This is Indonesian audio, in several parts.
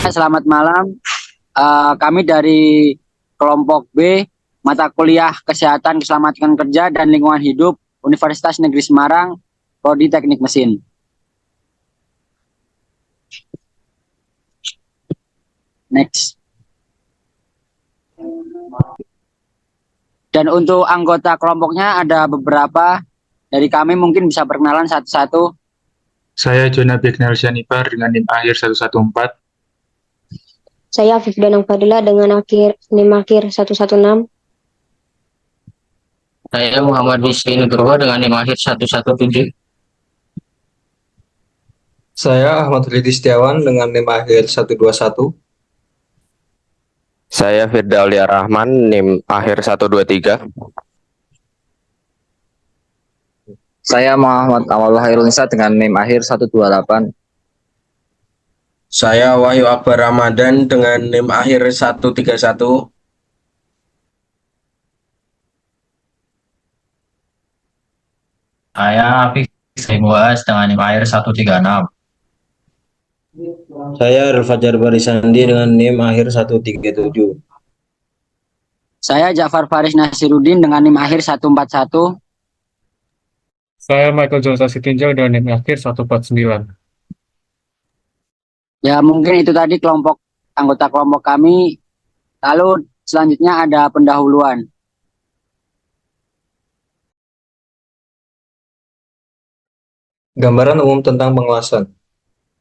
selamat malam. Kami dari kelompok B, mata kuliah Kesehatan, Keselamatan Kerja, dan Lingkungan Hidup, Universitas Negeri Semarang, Prodi Teknik Mesin. Next. Dan untuk anggota kelompoknya ada beberapa. Dari kami mungkin bisa perkenalan satu-satu. Saya Jona Begnar Syanipar dengan NIM akhir 114. Saya Afif Danang Fadila dengan NIM akhir 116. Saya Muhammad Rizky Nugroho dengan NIM akhir 117. Saya Ahmad Ridi Setiawan dengan NIM akhir 121. Saya Firda Aulia Rahman, NIM akhir 123. Saya Muhammad Amal Hairunisa dengan NIM akhir 128. Saya Wahyu Akbar Ramadan dengan NIM akhir 131. Saya Afif Muaz dengan NIM akhir 136. Saya Fajar Barisandi dengan NIM akhir 137. Saya Ja'far Faris Nasiruddin dengan NIM akhir 141. Saya Michael Jonsa Sitinjau dengan NIM akhir 149. Ya, mungkin itu tadi anggota kelompok kami. Lalu selanjutnya ada pendahuluan. Gambaran umum tentang pengelasan.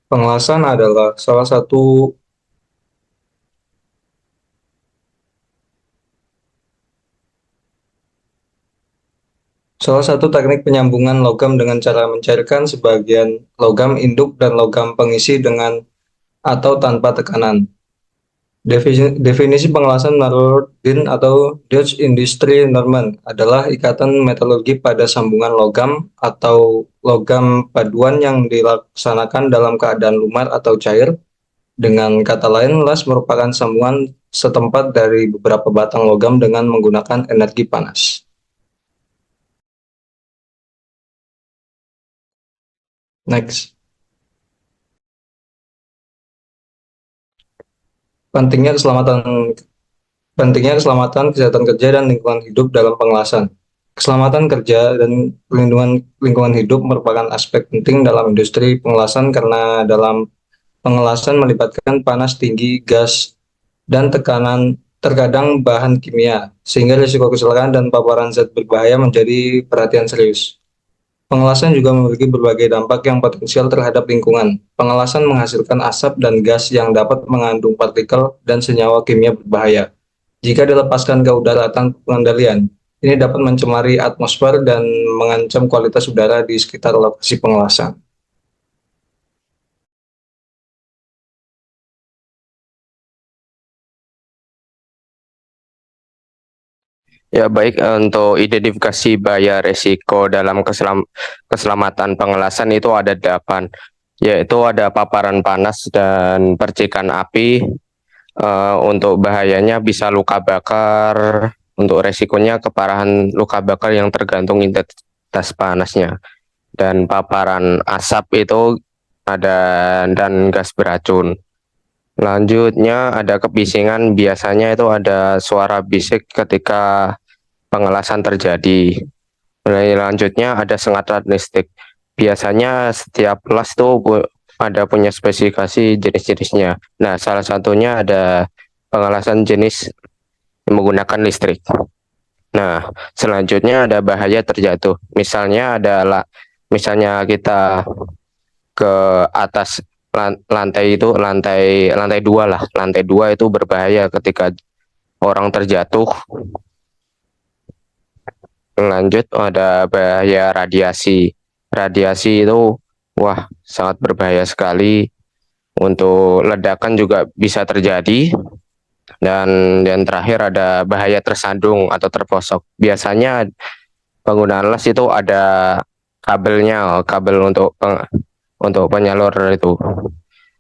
Pengelasan adalah salah satu teknik penyambungan logam dengan cara mencairkan sebagian logam induk dan logam pengisi dengan atau tanpa tekanan. Definisi pengelasan menurut DIN atau Dutch Industry Normen adalah ikatan metalurgi pada sambungan logam atau logam paduan yang dilaksanakan dalam keadaan lumer atau cair. Dengan kata lain, las merupakan sambungan setempat dari beberapa batang logam dengan menggunakan energi panas. Next. Pentingnya keselamatan kesehatan kerja dan lingkungan hidup dalam pengelasan. Keselamatan kerja dan perlindungan lingkungan hidup merupakan aspek penting dalam industri pengelasan karena dalam pengelasan melibatkan panas tinggi, gas, dan tekanan terkadang bahan kimia, sehingga risiko kecelakaan dan paparan zat berbahaya menjadi perhatian serius. Pengelasan juga memiliki berbagai dampak yang potensial terhadap lingkungan. Pengelasan menghasilkan asap dan gas yang dapat mengandung partikel dan senyawa kimia berbahaya. Jika dilepaskan ke udara tanpa pengendalian, ini dapat mencemari atmosfer dan mengancam kualitas udara di sekitar lokasi pengelasan. Ya baik, untuk identifikasi bahaya resiko dalam keselamatan pengelasan itu ada 8, yaitu ada paparan panas dan percikan api. Untuk bahayanya bisa luka bakar, untuk resikonya keparahan luka bakar yang tergantung intensitas panasnya. Dan paparan asap itu ada dan gas beracun. Lanjutnya ada kebisingan, biasanya itu ada suara bisik ketika pengelasan terjadi. Lanjutnya ada sengatan listrik. Biasanya setiap las tuh ada punya spesifikasi jenis-jenisnya. Nah, salah satunya ada pengelasan jenis yang menggunakan listrik. Nah, selanjutnya ada bahaya terjatuh. Misalnya misalnya kita ke atas lantai 2 lah. Lantai 2 itu berbahaya ketika orang terjatuh. Lanjut ada bahaya radiasi. Radiasi itu sangat berbahaya sekali. Untuk ledakan juga bisa terjadi. Dan yang terakhir ada bahaya tersandung atau terposok. Biasanya penggunaan las itu ada kabelnya, kabel untuk penyalur itu.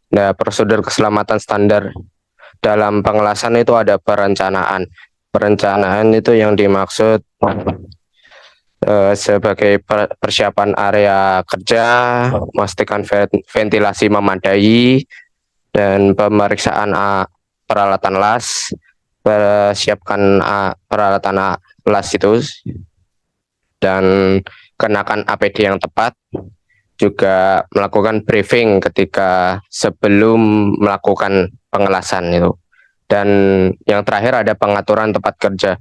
Nah, prosedur keselamatan standar dalam pengelasan itu ada perencanaan. Perencanaan itu yang dimaksud sebagai persiapan area kerja, memastikan ventilasi memadai, dan pemeriksaan peralatan las, siapkan peralatan las itu, dan kenakan APD yang tepat, juga melakukan briefing ketika sebelum melakukan pengelasan itu. Dan yang terakhir ada pengaturan tempat kerja,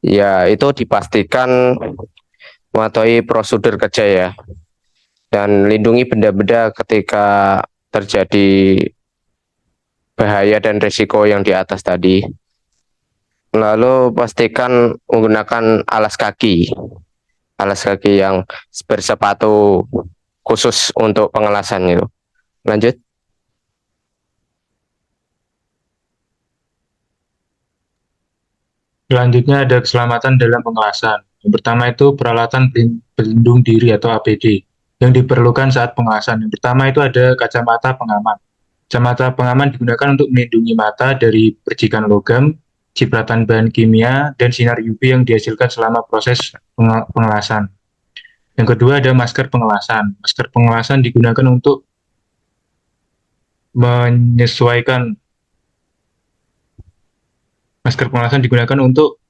ya itu dipastikan mematuhi prosedur kerja ya, dan lindungi benda-benda ketika terjadi bahaya dan risiko yang di atas tadi. Lalu pastikan menggunakan alas kaki yang bersepatu khusus untuk pengelasan itu. Lanjut. Selanjutnya ada keselamatan dalam pengelasan. Yang pertama itu peralatan pelindung diri atau APD yang diperlukan saat pengelasan. Yang pertama itu ada kacamata pengaman. Kacamata pengaman digunakan untuk melindungi mata dari percikan logam, cipratan bahan kimia, dan sinar UV yang dihasilkan selama proses pengelasan. Yang kedua ada masker pengelasan. Masker pengelasan digunakan untuk menyesuaikan masker pengelasan digunakan untuk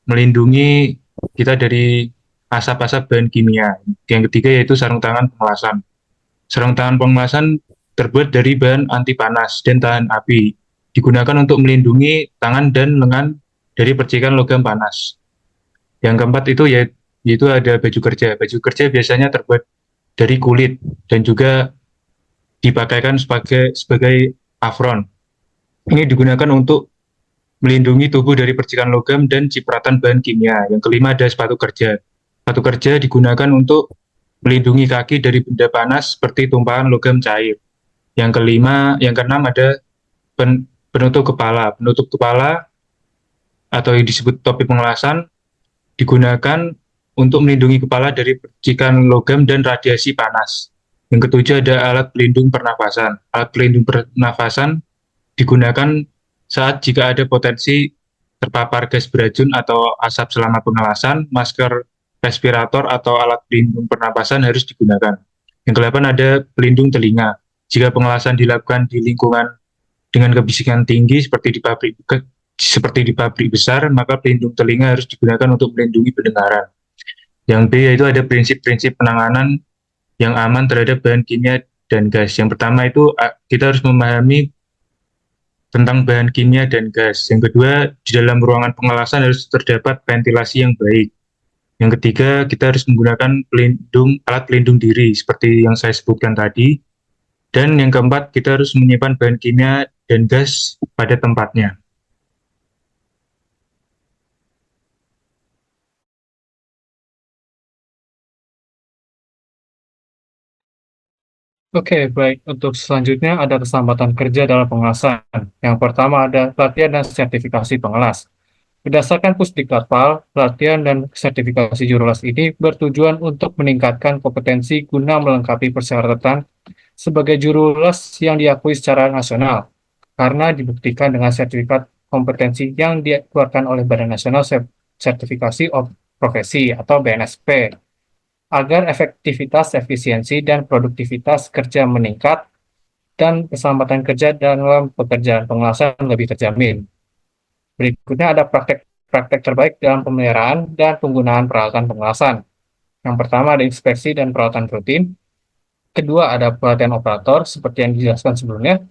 melindungi kita dari asap-asap bahan kimia. Yang ketiga yaitu sarung tangan pengelasan. Sarung tangan pengelasan terbuat dari bahan anti panas dan tahan api. Digunakan untuk melindungi tangan dan lengan dari percikan logam panas. Yang keempat itu yaitu ada baju kerja. Baju kerja biasanya terbuat dari kulit dan juga dipakaikan sebagai apron. Ini digunakan untuk melindungi tubuh dari percikan logam dan cipratan bahan kimia. Yang kelima ada sepatu kerja. Sepatu kerja digunakan untuk melindungi kaki dari benda panas seperti tumpahan logam cair. Yang keenam ada penutup kepala. Penutup kepala atau yang disebut topi pengelasan digunakan untuk melindungi kepala dari percikan logam dan radiasi panas. Yang ketujuh ada alat pelindung pernafasan. Alat pelindung pernafasan digunakan saat jika ada potensi terpapar gas beracun atau asap selama pengelasan, masker respirator atau alat pelindung pernapasan harus digunakan. Yang kedelapan ada pelindung telinga. Jika pengelasan dilakukan di lingkungan dengan kebisingan tinggi seperti di pabrik besar, maka pelindung telinga harus digunakan untuk melindungi pendengaran. Yang B yaitu ada prinsip-prinsip penanganan yang aman terhadap bahan kimia dan gas. Yang pertama itu kita harus memahami tentang bahan kimia dan gas. Yang kedua, di dalam ruangan pengelasan harus terdapat ventilasi yang baik. Yang ketiga, kita harus menggunakan alat pelindung diri seperti yang saya sebutkan tadi. Dan yang keempat, kita harus menyimpan bahan kimia dan gas pada tempatnya. Oke, baik. Untuk selanjutnya ada keselamatan kerja dalam pengelasan. Yang pertama ada pelatihan dan sertifikasi pengelas. Berdasarkan Pusdiklatpal, pelatihan dan sertifikasi jurulas ini bertujuan untuk meningkatkan kompetensi guna melengkapi persyaratan sebagai jurulas yang diakui secara nasional, karena dibuktikan dengan sertifikat kompetensi yang dikeluarkan oleh Badan Nasional Sertifikasi Profesi atau BNSP, agar efektivitas, efisiensi, dan produktivitas kerja meningkat dan keselamatan kerja dalam pekerjaan pengelasan lebih terjamin. Berikutnya ada praktek terbaik dalam pemeliharaan dan penggunaan peralatan pengelasan. Yang pertama ada inspeksi dan perawatan rutin. Kedua ada pelatihan operator seperti yang dijelaskan sebelumnya.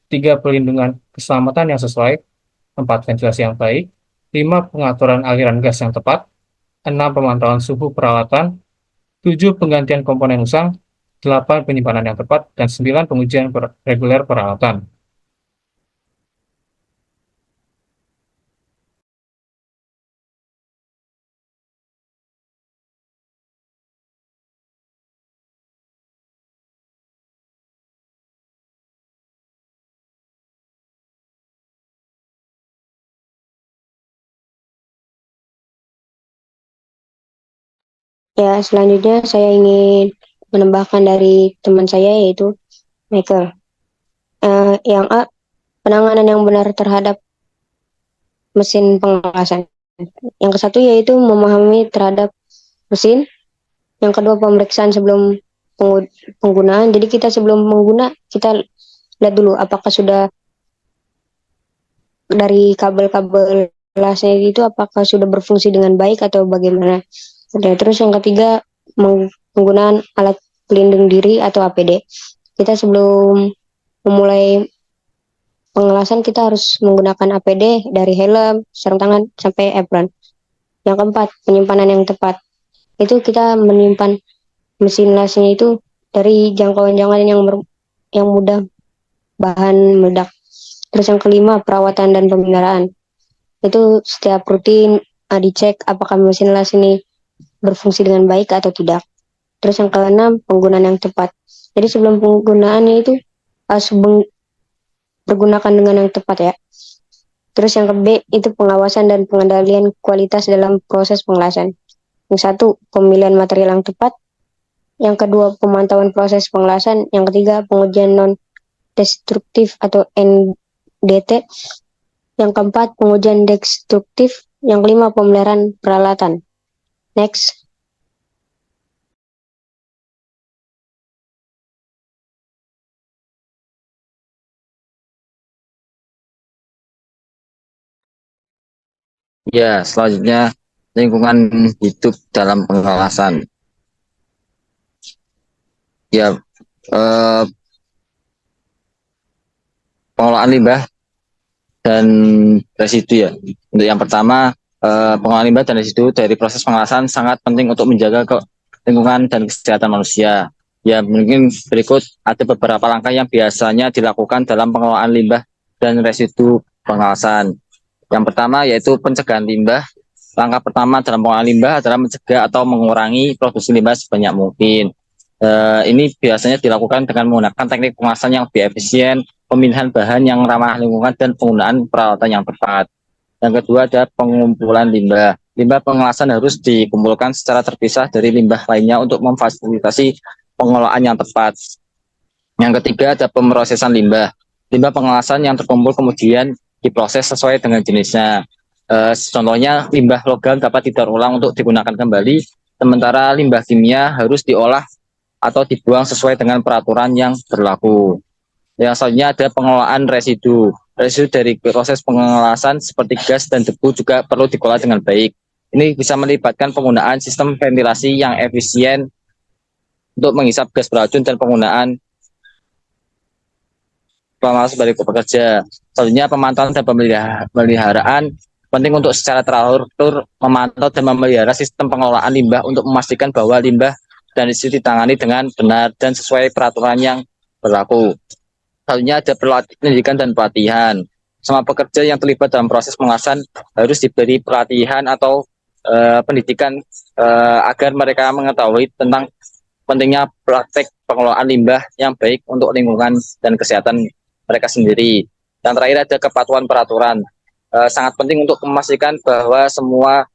3 pelindungan keselamatan yang sesuai. 4 ventilasi yang baik. 5 pengaturan aliran gas yang tepat. 6 pemantauan suhu peralatan. 7 penggantian komponen usang. 8 penyimpanan yang tepat. Dan 9 pengujian reguler peralatan. Ya, selanjutnya saya ingin menambahkan dari teman saya yaitu Michael. Yang A, penanganan yang benar terhadap mesin pengelasan. Yang ke-1 yaitu memahami terhadap mesin. Yang kedua pemeriksaan sebelum penggunaan. Jadi kita sebelum mengguna kita lihat dulu apakah sudah dari kabel-kabel lasnya itu apakah sudah berfungsi dengan baik atau bagaimana. Dan terus yang ketiga, penggunaan alat pelindung diri atau APD. Kita sebelum memulai pengelasan kita harus menggunakan APD dari helm, sarung tangan sampai apron. Yang keempat, penyimpanan yang tepat. Itu kita menyimpan mesin lasnya itu dari jangkauan-jangkauan yang mudah bahan meledak. Terus yang kelima, perawatan dan pemeliharaan. Itu setiap rutin dicek apakah mesin las ini berfungsi dengan baik atau tidak. Terus yang keenam, penggunaan yang tepat. Jadi sebelum penggunaannya itu harus pergunakan dengan yang tepat ya. Terus yang ke-B itu pengawasan dan pengendalian kualitas dalam proses pengelasan. Yang satu, pemilihan material yang tepat. Yang kedua, pemantauan proses pengelasan. Yang ketiga, pengujian non-destruktif atau NDT. Yang keempat, pengujian destruktif. Yang kelima, pemeliharaan peralatan. Next. Ya, selanjutnya lingkungan hidup dalam pengelasan. Ya, pengelolaan limbah dan residu ya. Untuk yang pertama, pengelolaan limbah dan residu dari proses pengelasan sangat penting untuk menjaga lingkungan dan kesehatan manusia. Ya, mungkin berikut ada beberapa langkah yang biasanya dilakukan dalam pengelolaan limbah dan residu pengelasan. Yang pertama yaitu pencegahan limbah. Langkah pertama dalam pengelolaan limbah adalah mencegah atau mengurangi produksi limbah sebanyak mungkin. Ini biasanya dilakukan dengan menggunakan teknik pengelasan yang lebih efisien, pemilihan bahan yang ramah lingkungan, dan penggunaan peralatan yang tepat. Yang kedua ada pengumpulan limbah. Limbah pengelasan harus dikumpulkan secara terpisah dari limbah lainnya untuk memfasilitasi pengelolaan yang tepat. Yang ketiga ada pemrosesan limbah. Limbah pengelasan yang terkumpul kemudian diproses sesuai dengan jenisnya. Contohnya limbah logam dapat didaur ulang untuk digunakan kembali, sementara limbah kimia harus diolah atau dibuang sesuai dengan peraturan yang berlaku. Yang selanjutnya ada pengelolaan residu. Residu dari proses pengelasan seperti gas dan debu juga perlu dikelola dengan baik. Ini bisa melibatkan penggunaan sistem ventilasi yang efisien untuk menghisap gas beracun dan penggunaan pemalas bagi pekerja. Selanjutnya pemantauan dan pemeliharaan penting untuk secara teratur memantau dan memelihara sistem pengelolaan limbah untuk memastikan bahwa limbah dan residu ditangani dengan benar dan sesuai peraturan yang berlaku. Selanjutnya ada pendidikan dan pelatihan. Semua pekerja yang terlibat dalam proses pengelasan harus diberi pelatihan atau pendidikan agar mereka mengetahui tentang pentingnya praktek pengelolaan limbah yang baik untuk lingkungan dan kesehatan mereka sendiri. Yang terakhir ada kepatuhan peraturan. Sangat penting untuk memastikan bahwa semua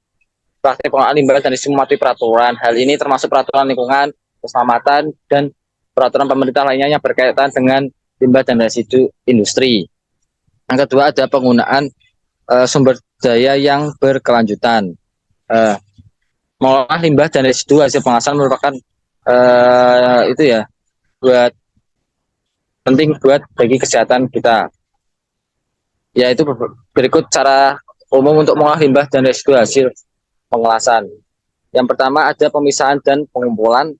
praktek pengelolaan limbah dan residu mematuhi peraturan. Hal ini termasuk peraturan lingkungan, keselamatan, dan peraturan pemerintah lainnya yang berkaitan dengan limbah dan residu industri. Yang kedua ada penggunaan sumber daya yang berkelanjutan. Mengolah limbah dan residu hasil pengelasan merupakan itu ya penting bagi kesehatan kita. Yaitu berikut cara umum untuk mengolah limbah dan residu hasil pengelasan. Yang pertama ada pemisahan dan pengumpulan.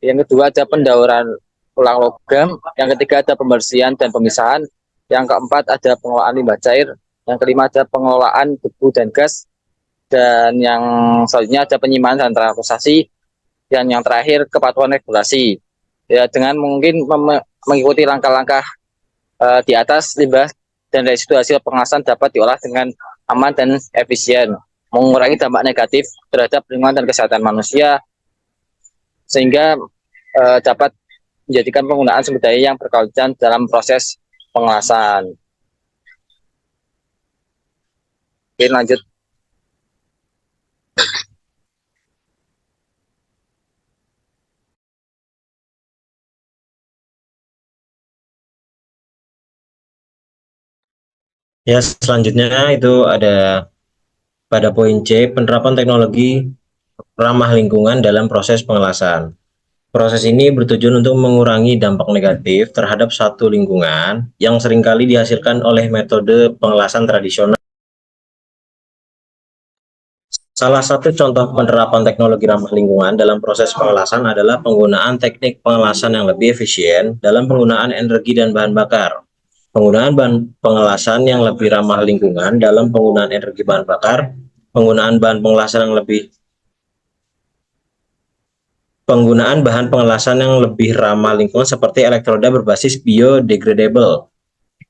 Yang kedua ada pendauran ulang logam. Yang ketiga ada pembersihan dan pemisahan. Yang keempat ada pengelolaan limbah cair. Yang kelima ada pengelolaan debu dan gas. Dan yang selanjutnya ada penyimpanan dan transportasi. Dan yang terakhir kepatuhan regulasi. Ya, dengan mungkin mengikuti langkah-langkah di atas, limbah dan residu hasil pengelasan dapat diolah dengan aman dan efisien, mengurangi dampak negatif terhadap lingkungan dan kesehatan manusia, sehingga dapat menjadikan penggunaan sumber daya yang berkelanjutan dalam proses pengelasan. Oke, lanjut. Ya, selanjutnya itu ada pada poin C, penerapan teknologi ramah lingkungan dalam proses pengelasan. Proses ini bertujuan untuk mengurangi dampak negatif terhadap satu lingkungan yang seringkali dihasilkan oleh metode pengelasan tradisional. Salah satu contoh penerapan teknologi ramah lingkungan dalam proses pengelasan adalah penggunaan teknik pengelasan yang lebih efisien dalam penggunaan energi dan bahan bakar. Penggunaan bahan pengelasan yang lebih ramah lingkungan dalam penggunaan energi bahan bakar, penggunaan bahan pengelasan yang lebih ramah lingkungan seperti elektroda berbasis biodegradable,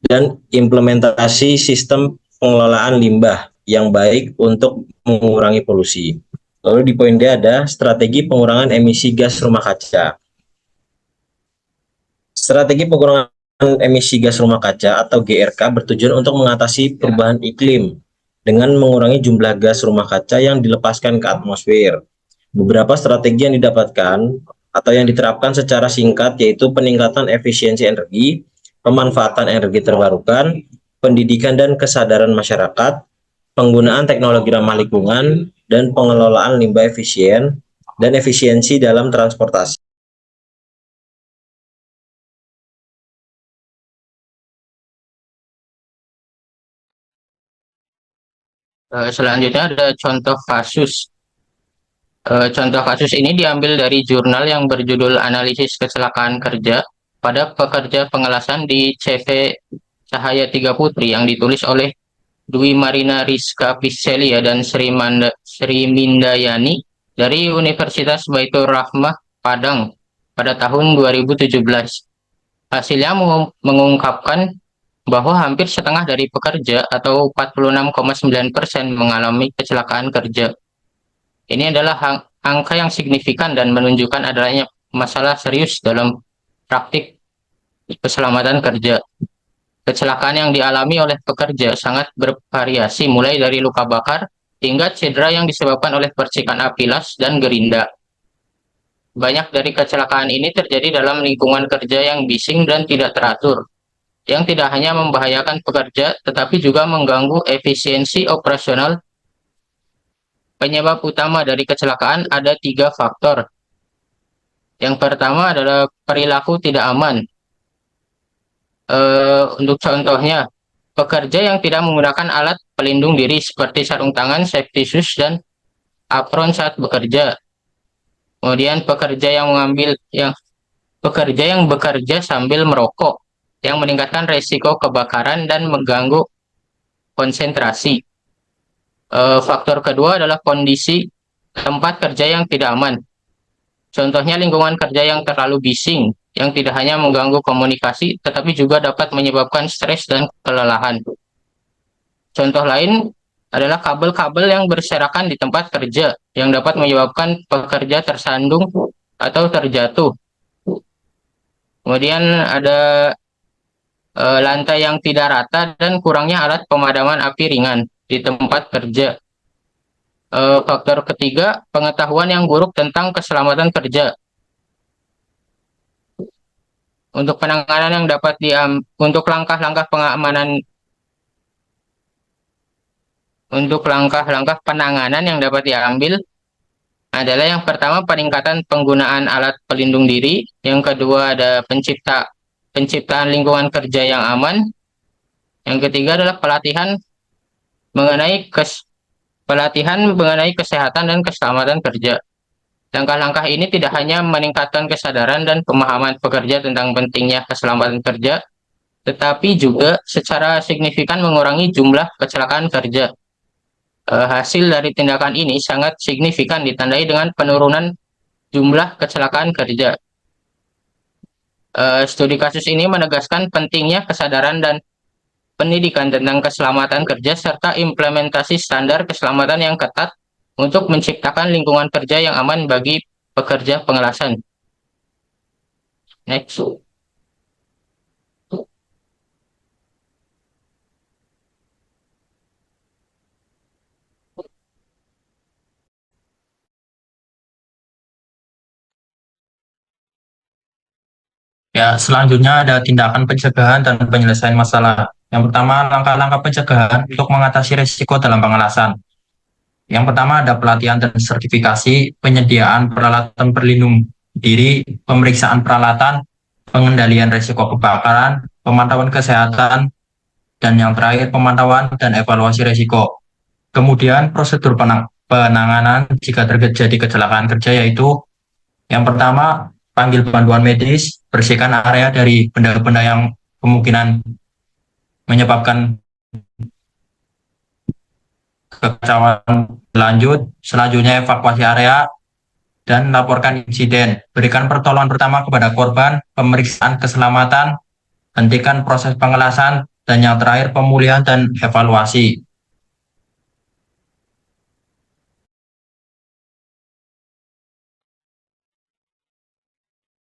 dan implementasi sistem pengelolaan limbah yang baik untuk mengurangi polusi. Lalu di poin D ada strategi pengurangan emisi gas rumah kaca. Strategi pengurangan emisi gas rumah kaca atau GRK bertujuan untuk mengatasi perubahan iklim dengan mengurangi jumlah gas rumah kaca yang dilepaskan ke atmosfer. Beberapa strategi yang didapatkan atau yang diterapkan secara singkat yaitu peningkatan efisiensi energi, pemanfaatan energi terbarukan, pendidikan dan kesadaran masyarakat, penggunaan teknologi ramah lingkungan, dan pengelolaan limbah efisien dan efisiensi dalam transportasi. Selanjutnya ada contoh kasus. Contoh kasus ini diambil dari jurnal yang berjudul Analisis Kecelakaan Kerja pada Pekerja Pengelasan di CV Cahaya Tiga Putri yang ditulis oleh Dwi Marina Rizka Piselia dan Sri Mindayani dari Universitas Baitur Rahmah Padang pada tahun 2017. Hasilnya mengungkapkan bahwa hampir setengah dari pekerja atau 46,9% mengalami kecelakaan kerja. Ini adalah angka yang signifikan dan menunjukkan adanya masalah serius dalam praktik keselamatan kerja. Kecelakaan yang dialami oleh pekerja sangat bervariasi, mulai dari luka bakar hingga cedera yang disebabkan oleh percikan api las dan gerinda. Banyak dari kecelakaan ini terjadi dalam lingkungan kerja yang bising dan tidak teratur, yang tidak hanya membahayakan pekerja, tetapi juga mengganggu efisiensi operasional. Penyebab utama dari kecelakaan ada 3 faktor. Yang pertama adalah perilaku tidak aman. Untuk contohnya, pekerja yang tidak menggunakan alat pelindung diri seperti sarung tangan, safety shoes, dan apron saat bekerja. Kemudian pekerja yang bekerja sambil merokok, yang meningkatkan resiko kebakaran dan mengganggu konsentrasi. Faktor kedua adalah kondisi tempat kerja yang tidak aman. Contohnya lingkungan kerja yang terlalu bising, yang tidak hanya mengganggu komunikasi, tetapi juga dapat menyebabkan stres dan kelelahan. Contoh lain adalah kabel-kabel yang berserakan di tempat kerja, yang dapat menyebabkan pekerja tersandung atau terjatuh. Kemudian ada lantai yang tidak rata dan kurangnya alat pemadaman api ringan di tempat kerja. Faktor ketiga, pengetahuan yang buruk tentang keselamatan kerja. Untuk penanganan yang dapat untuk langkah-langkah penanganan yang dapat diambil adalah yang pertama peningkatan penggunaan alat pelindung diri, yang kedua ada penciptaan lingkungan kerja yang aman, yang ketiga adalah pelatihan mengenai kesehatan dan keselamatan kerja. Langkah-langkah ini tidak hanya meningkatkan kesadaran dan pemahaman pekerja tentang pentingnya keselamatan kerja, tetapi juga secara signifikan mengurangi jumlah kecelakaan kerja. Hasil dari tindakan ini sangat signifikan ditandai dengan penurunan jumlah kecelakaan kerja. Studi kasus ini menegaskan pentingnya kesadaran dan pendidikan tentang keselamatan kerja serta implementasi standar keselamatan yang ketat untuk menciptakan lingkungan kerja yang aman bagi pekerja pengelasan. Next. Ya, selanjutnya ada tindakan pencegahan dan penyelesaian masalah. Yang pertama, langkah-langkah pencegahan untuk mengatasi risiko dalam pengelasan. Yang pertama ada pelatihan dan sertifikasi, penyediaan peralatan pelindung diri, pemeriksaan peralatan, pengendalian risiko kebakaran, pemantauan kesehatan, dan yang terakhir pemantauan dan evaluasi risiko. Kemudian prosedur penanganan jika terjadi kecelakaan kerja yaitu yang pertama, panggil bantuan medis, bersihkan area dari benda-benda yang kemungkinan menyebabkan kekacauan lanjut. Selanjutnya evakuasi area dan laporkan insiden. Berikan pertolongan pertama kepada korban, pemeriksaan keselamatan, hentikan proses pengelasan, dan yang terakhir pemulihan dan evaluasi.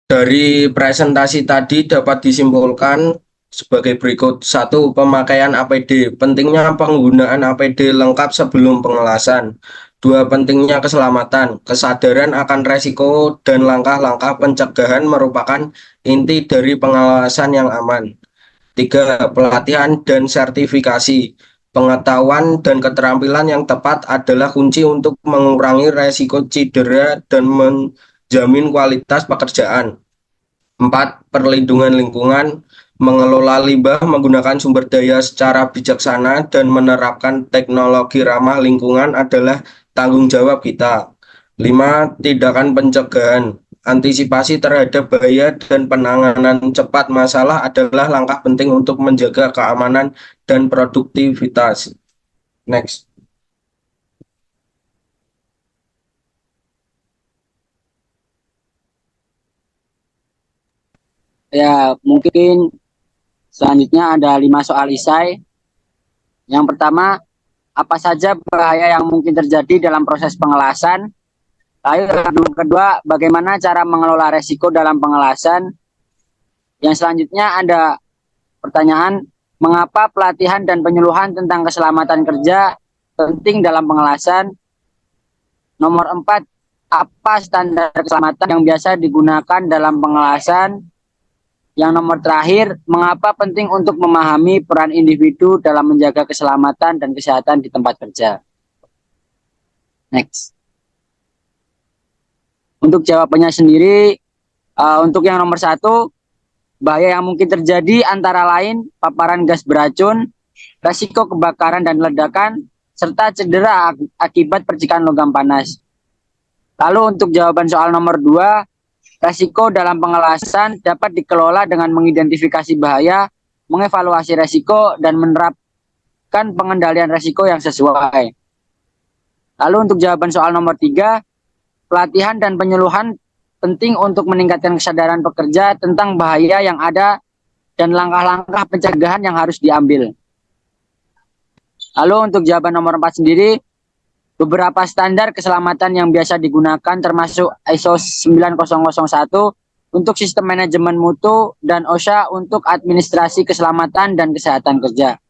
Dari presentasi tadi dapat disimpulkan sebagai berikut. 1. Pemakaian APD. Pentingnya penggunaan APD lengkap sebelum pengelasan. 2. Pentingnya keselamatan. Kesadaran akan resiko dan langkah-langkah pencegahan merupakan inti dari pengelasan yang aman. 3. Pelatihan dan sertifikasi. Pengetahuan dan keterampilan yang tepat adalah kunci untuk mengurangi resiko cedera dan menjamin kualitas pekerjaan. 4. Perlindungan lingkungan. Mengelola limbah menggunakan sumber daya secara bijaksana dan menerapkan teknologi ramah lingkungan adalah tanggung jawab kita. 5. Tindakan pencegahan. Antisipasi terhadap bahaya dan penanganan cepat masalah adalah langkah penting untuk menjaga keamanan dan produktivitas. Next. Ya, mungkin selanjutnya ada 5 soal esai. Yang pertama, apa saja bahaya yang mungkin terjadi dalam proses pengelasan? Lalu yang kedua, bagaimana cara mengelola resiko dalam pengelasan? Yang selanjutnya ada pertanyaan, mengapa pelatihan dan penyuluhan tentang keselamatan kerja penting dalam pengelasan? Nomor 4, apa standar keselamatan yang biasa digunakan dalam pengelasan? Yang nomor terakhir, mengapa penting untuk memahami peran individu dalam menjaga keselamatan dan kesehatan di tempat kerja? Next. Untuk jawabannya sendiri, untuk yang nomor 1, bahaya yang mungkin terjadi antara lain paparan gas beracun, resiko kebakaran dan ledakan, serta cedera akibat percikan logam panas. Lalu untuk jawaban soal nomor 2, resiko dalam pengelasan dapat dikelola dengan mengidentifikasi bahaya, mengevaluasi resiko, dan menerapkan pengendalian resiko yang sesuai. Lalu untuk jawaban soal nomor 3, pelatihan dan penyuluhan penting untuk meningkatkan kesadaran pekerja tentang bahaya yang ada dan langkah-langkah pencegahan yang harus diambil. Lalu untuk jawaban nomor 4 sendiri, beberapa standar keselamatan yang biasa digunakan termasuk ISO 9001 untuk sistem manajemen mutu dan OSHA untuk administrasi keselamatan dan kesehatan kerja.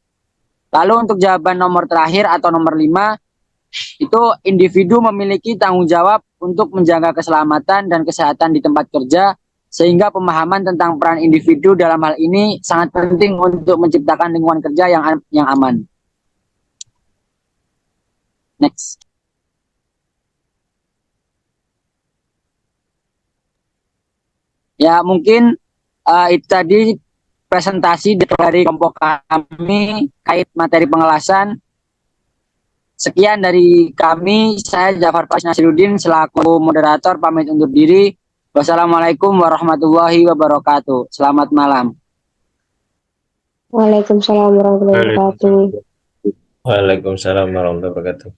Lalu untuk jawaban nomor terakhir atau nomor 5, itu individu memiliki tanggung jawab untuk menjaga keselamatan dan kesehatan di tempat kerja, sehingga pemahaman tentang peran individu dalam hal ini sangat penting untuk menciptakan lingkungan kerja yang aman. Next. Ya, mungkin itu tadi presentasi dari kelompok kami kait materi pengelasan. Sekian dari kami, saya Jafar Faiz Nasiruddin selaku moderator pamit undur diri. Wassalamualaikum warahmatullahi wabarakatuh. Selamat malam. Waalaikumsalam warahmatullahi wabarakatuh. Waalaikumsalam warahmatullahi wabarakatuh.